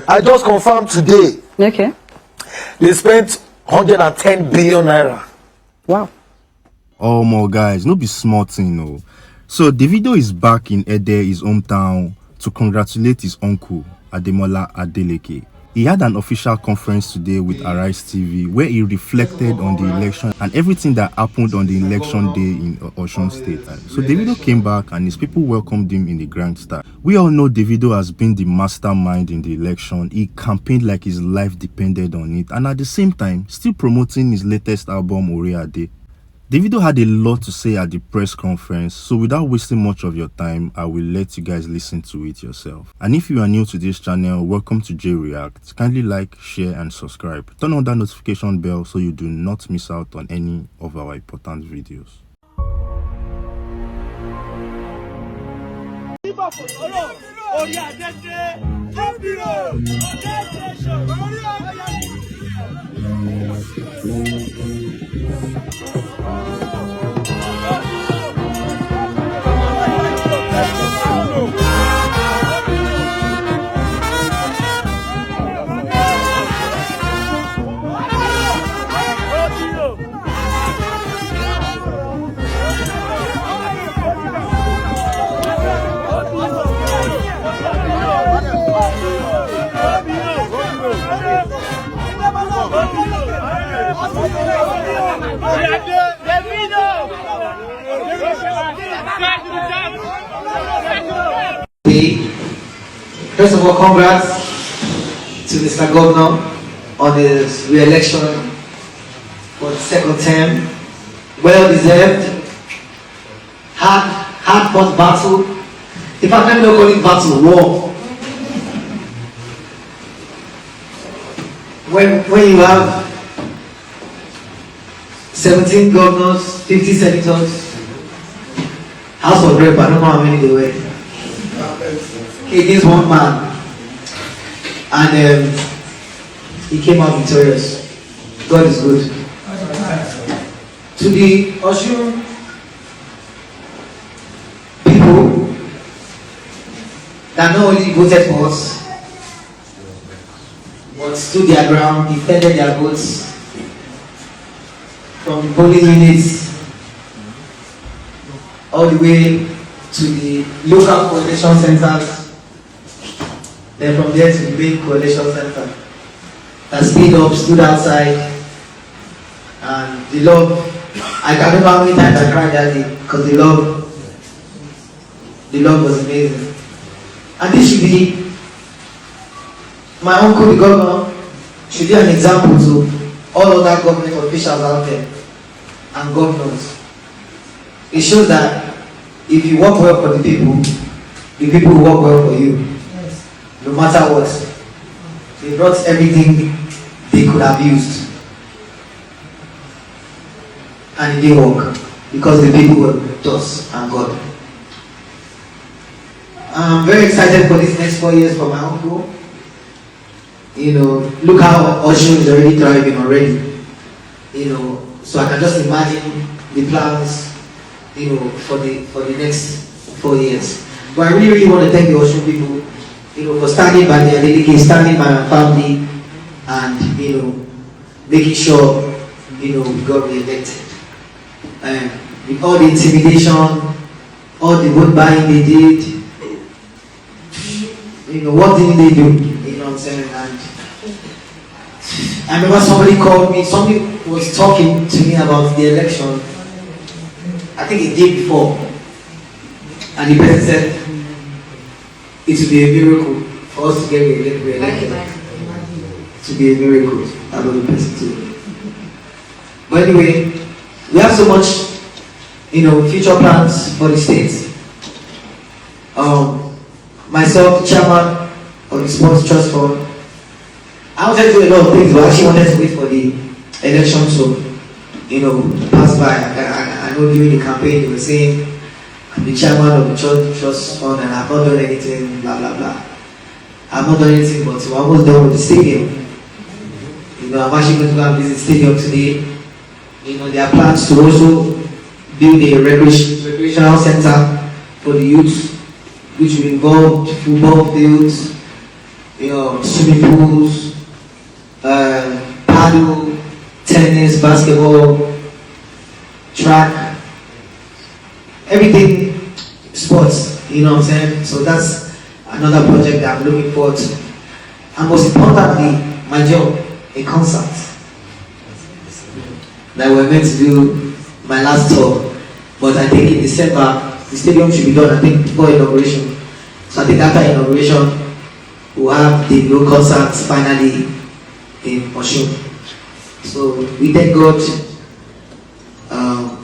I just confirmed today. Okay. They spent 110 billion naira. Wow. Oh my guys, no be small thing, no. So Davido is back in Ede, his hometown, to congratulate his uncle Ademola Adeleke. He had an official conference today with Arise TV where he reflected on the election and everything that happened on the election day in Osun State. So Davido came back and his people welcomed him in the grand style. We all know Davido has been the mastermind in the election. He campaigned like his life depended on it, and at the same time still promoting his latest album Oreade. Davido had a lot to say at the press conference, so without wasting much of your time, I will let you guys listen to it yourself. And if you are new to this channel, welcome to J React. Kindly like, share and subscribe. Turn on that notification bell so you do not miss out on any of our important videos. First of all, congrats to Mr. Governor on his re-election for the second term. Well deserved. Hard fought battle. In fact, let me not call it battle, war. When you have 17 governors, 50 senators, House of Rep, I don't know how many they were, against one man, and he came out victorious. God is good. To the Osun people that not only voted for us, but stood their ground, defended their votes from the polling units all the way to the local coalition centers, then from there to the main coalition center. That speed up, stood outside, and the love, I can't remember how many times I cried that day, because the love was amazing. And this should be, my uncle, the governor, should be an example to all other government officials out there and governors. It shows that if you work well for the people will work well for you. Yes. No matter what. They brought everything they could have used. And it didn't work. Because the people were with us and God. I'm very excited for these next 4 years for my uncle. You know, look how Osun is already thriving already. You know, so I can just imagine the plans, you know, for the next 4 years. But I really want to thank the Osun people, you know, for standing by their dedication, standing by my family, and you know, making sure, you know, we got re-elected. With all the intimidation, all the vote buying they did, you know, what didn't they do? You know what I'm saying? And I remember somebody called me, somebody was talking to me about the election, I think a day before, and the person said it would be a miracle for us to get re-elected. It would be a miracle. I know the person too. But anyway, we have so much, you know, future plans for the state. Myself, the chairman of the Sports Trust Fund, I wanted to do a lot of things, but I actually wanted to wait for the election to, you know, pass by. I know during the campaign they were saying I'm the chairman of the Trust Fund and I've not done anything, blah blah blah. I've not done anything, but we're almost done with the stadium. You know, I'm actually going to go and visit the stadium today. You know, there are plans to also build a recreational center for the youth, which will involve football fields, swimming pools, paddle, tennis, basketball, track, everything, sports, you know what I'm saying? So that's another project that I'm looking forward to. And most importantly, my job, a concert that we're meant to do my last tour. But I think in December, the stadium should be done, I think, before inauguration. So I think after inauguration, we'll have the no concerts finally in Osun. So we thank God.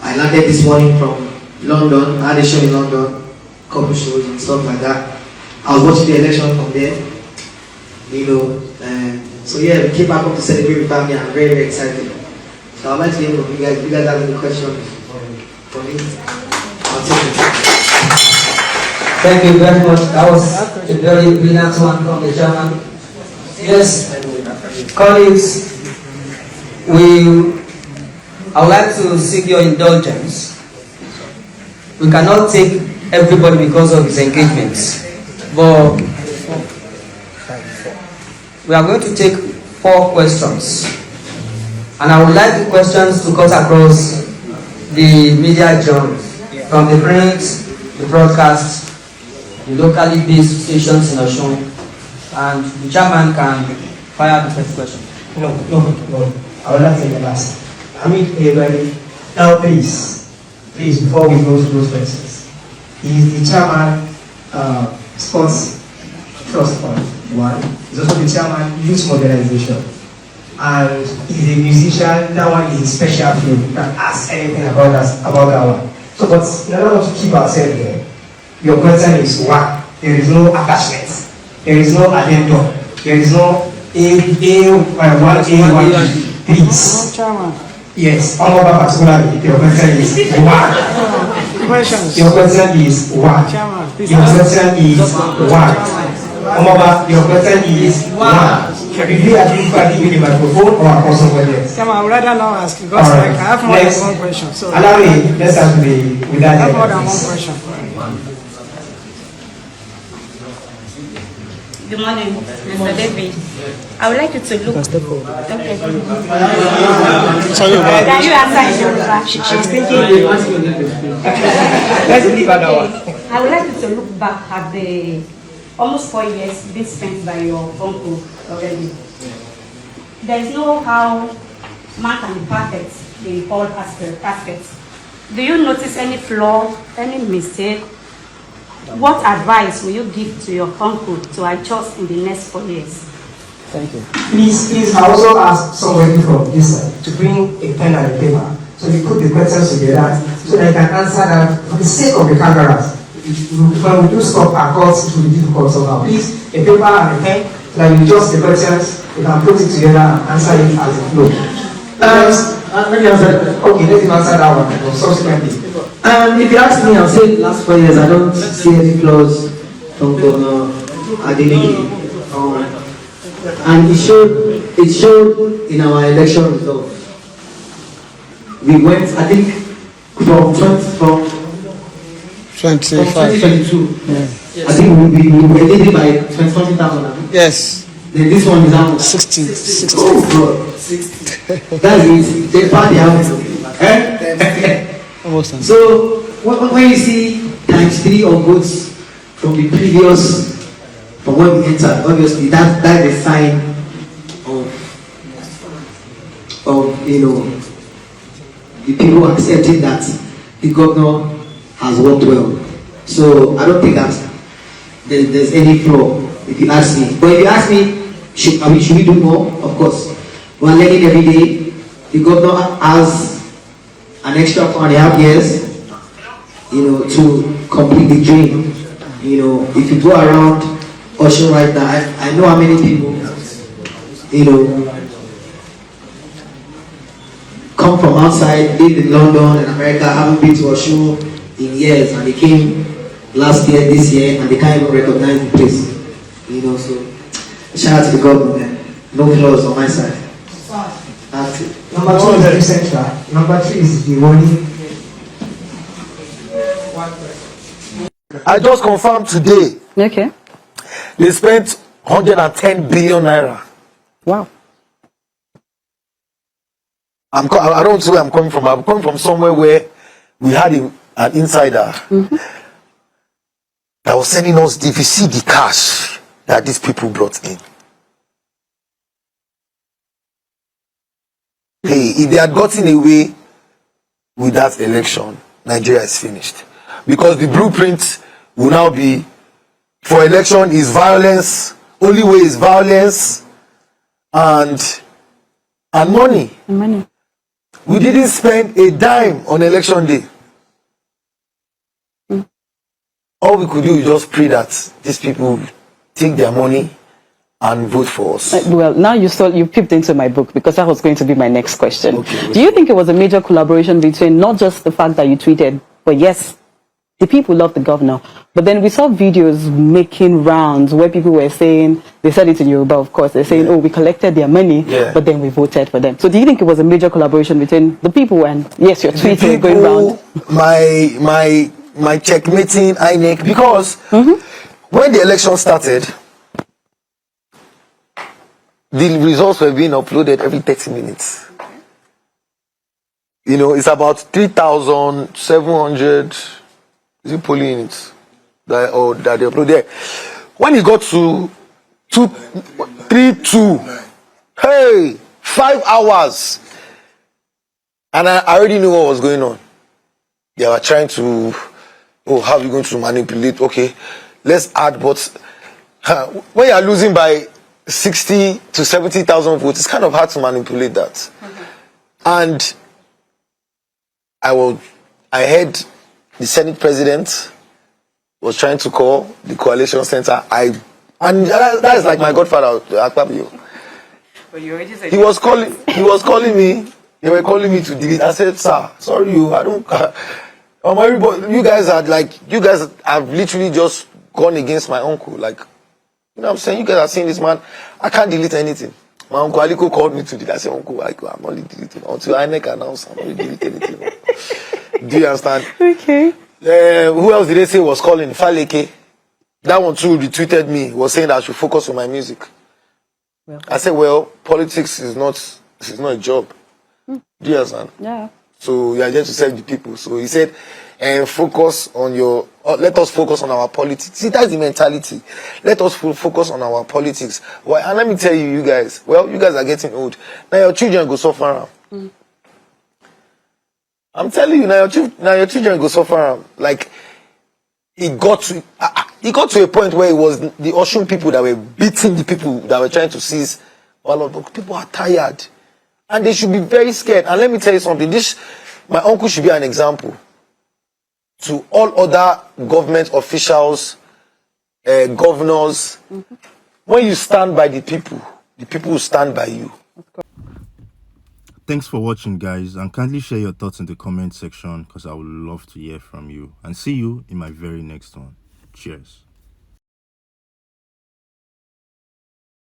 I landed this morning from London. I had a show in London, couple shows and stuff like that. I was watching the election from there, so yeah, we came back up to celebrate with family. I'm very, very excited. So I'd like to hear from you guys. If you guys have any questions for me, I'll take it. Thank you very much. That was a very brilliant one from the chairman. Yes, colleagues, I would like to seek your indulgence. We cannot take everybody because of his engagements, but we are going to take 4 questions. And I would like the questions to cut across the media genres, from the print, the broadcast, the locally based stations in Osun, and the chairman can fire the first question. No. I would like to say the last. Everybody. Now, please, before we go to those questions, he's the chairman, Sports Trust Fund 1. He's also the chairman, Youth Modernization. And he's a musician. That one is a special field. You can ask anything about that one. So, but in order to keep ourselves here, your question is one. There is no attachment. There is no addendum. There is no A1, please. Yes, all over particularly, your question is one. Your question is one. Your question is one. Your question is one. If you are with the microphone or a person with it? I would rather not ask because I have more than one question. So allow me, let's ask with that. I have more than one question. Good morning, Mr. David. I would like you to look. Okay. Can you answer in Yoruba? She's thinking. Let's leave that one. I would like you to look back at the almost 4 years being spent by your uncle already. There is no how man can be perfect in all aspects. Do you notice any flaw, any mistake? What advice will you give to your uncle to adjust in the next 4 years? Thank you. Please, I also ask somebody from this side to bring a pen and a paper so we put the questions together so that I can answer that for the sake of the cameras. When we do stop our calls, it will be difficult somehow. Please, a paper and a pen so that we adjust the questions, we can put it together and answer it as it flows. Let me answer. Okay, let him answer that one subsequently. If you ask me, I'll say last 4 years I don't see any flaws from Governor Adeleke. And it showed in our election results. We went, I think, from 2022. Yeah. I think we were leading by 20,000. Yes. Then this one is now 16. Oh, bro. 60. That's it. They party out. So when you see times 3 of goods from the previous, from when we entered, obviously that's a sign of the people accepting that the governor has worked well. So I don't think that there's any flaw if you ask me. But if you ask me, should we do more? Of course. We're learning every day. The governor has an extra 4.5 years, to complete the dream. If you go around Osun right now, I know how many people, come from outside, live in London and America, haven't been to Osun in years, and they came last year, this year, and they can't even recognize the place. So shout out to the government, man. No flaws on my side. That's it. Number 2 is very central. Number 3 is the warning. I just confirmed today. Okay. They spent 110 billion naira. Wow. I don't know where I'm coming from. I'm coming from somewhere where we had an insider that was sending us, if you see the cash that these people brought in. Hey, if they had gotten away with that election, Nigeria is finished. Because the blueprint will now be, for election is violence, only way is violence and money. Money. We didn't spend a dime on election day. All we could do is just pray that these people take their money and vote for us. Well, now you peeped into my book, because that was going to be my next question. Okay. Do you think it was a major collaboration between not just the fact that you tweeted, but yes, the people love the governor, but then we saw videos making rounds where people were saying, they said it in Yoruba, of course, they're saying, oh, we collected their money, but then we voted for them. So do you think it was a major collaboration between the people and, yes, your tweets were going round? My checkmating INEC, because when the election started, the results were being uploaded every 30 minutes. You know, it's about 3,700 polling units that they upload there. When it got to 232, hey, 5 hours, and I already knew what was going on. They were trying to, how are we going to manipulate? Okay, let's add, but when you are losing by 60 to 70,000 votes, it's kind of hard to manipulate that. And I heard the Senate president was trying to call the coalition center. And that is like my godfather, Akpabio. But you already said He was calling me. They were calling me to delete. I said, sir, sorry, I don't. Everybody, you guys have literally just gone against my uncle. Like, you know what I'm saying? You guys are seeing this man. I can't delete anything. My uncle Aliko called me to delete. I said, uncle, I'm only deleting. Until INEC announced, I'm only deleting anything. Do you understand? Okay. Who else did they say was calling? Faleke. That one too retweeted me, was saying that I should focus on my music. Well, I said, well, politics is not a job. Do you understand? yeah. So you are just to serve the people. So he said, focus on let us focus on our politics. See, that's the mentality. Let us focus on our politics. Well, and let me tell you guys, you guys are getting old. Now your children go suffer. I'm telling you, now your children go suffer. Like, it got to a point where it was the Osun people that were beating the people that were trying to seize all of them. People are tired. And they should be very scared. And let me tell you something. My uncle should be an example to all other government officials, governors. When you stand by the people will stand by you. Thanks for watching, guys, and kindly share your thoughts in the comment section, because I would love to hear from you. And see you in my very next one. Cheers.